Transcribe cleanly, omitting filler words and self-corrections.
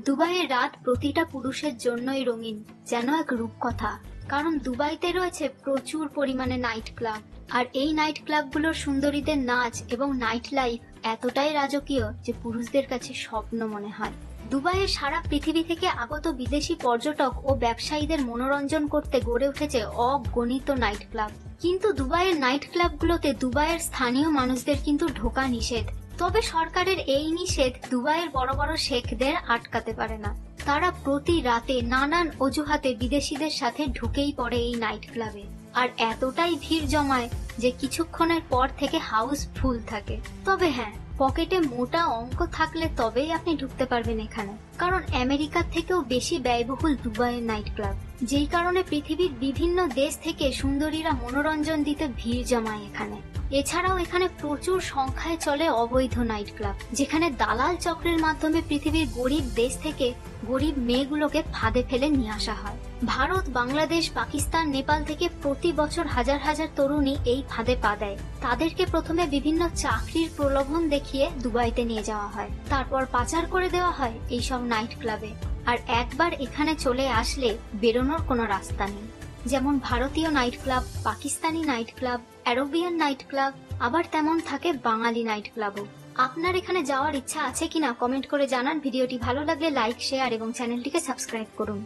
দুবাইয়ের রাত প্রতিটা পুরুষের জন্যই রঙিন, যেন এক রূপকথা। কারণ দুবাইতে রয়েছে প্রচুর পরিমাণে নাইট ক্লাব, আর এই নাইট ক্লাবগুলোর সুন্দরীদের নাচ এবং নাইট লাইফ এতটাই রাজকীয় যে পুরুষদের কাছে স্বপ্ন মনে হয়। দুবাইয়ে সারা পৃথিবী থেকে আগত বিদেশি পর্যটক ও ব্যবসায়ীদের মনোরঞ্জন করতে গড়ে উঠেছে অগণিত নাইট ক্লাব। কিন্তু দুবাইয়ের নাইট ক্লাবগুলোতে দুবাইয়ের স্থানীয় মানুষদের কিন্তু ঢোকা নিষেধ। তবে সরকারের এই নিষেধ দুবাইয়ের বড় বড় শেখদের আটকাতে পারে না। তারা প্রতি রাতে নানান অজুহাতে বিদেশিদের সাথে ঢুকেই পড়ে এই নাইট ক্লাবে, আর এতটাই ভিড় জমায় যে কিছুক্ষণের পর থেকে হাউস ফুল থাকে। তবে হ্যাঁ, পকেটে মোটা অঙ্ক থাকলে তবেই আপনি ঢুকতে পারবেন এখানে, কারণ আমেরিকার থেকেও বেশি ব্যয়বহুল দুবাইয়ের নাইট ক্লাব, যেই কারণে পৃথিবীর বিভিন্ন দেশ থেকে সুন্দরীরা মনোরঞ্জন দিতে ভিড় জমায় এখানে। এছাড়াও এখানে প্রচুর সংখ্যায় চলে অবৈধ নাইট ক্লাব, যেখানে দালাল চক্রের মাধ্যমে পৃথিবীর গরিব দেশ থেকে গরিব মেয়েগুলোকে ফাঁদে ফেলে নিয়ে আসা হয়। ভারত, বাংলাদেশ, পাকিস্তান, নেপাল থেকে প্রতি বছর হাজার হাজার তরুণী এই ফাঁদে পা দেয়। তাদেরকে প্রথমে বিভিন্ন চাকরির প্রলোভন দেখিয়ে দুবাইতে নিয়ে যাওয়া হয়, তারপর পাচার করে দেওয়া হয় এইসব নাইট ক্লাবে। আর একবার এখানে চলে আসলে বেরোনোর কোনো রাস্তা নেই। যেমন ভারতীয় night club, Pakistani night club, Arabian night club, আবার তেমন থাকে বাঙালি নাইট ক্লাবও। আপনার এখানে যাওয়ার ইচ্ছা আছে কিনা কমেন্ট করে জানান। ভিডিওটি ভালো লাগলে লাইক, শেয়ার এবং চ্যানেলটিকে সাবস্ক্রাইব করুন।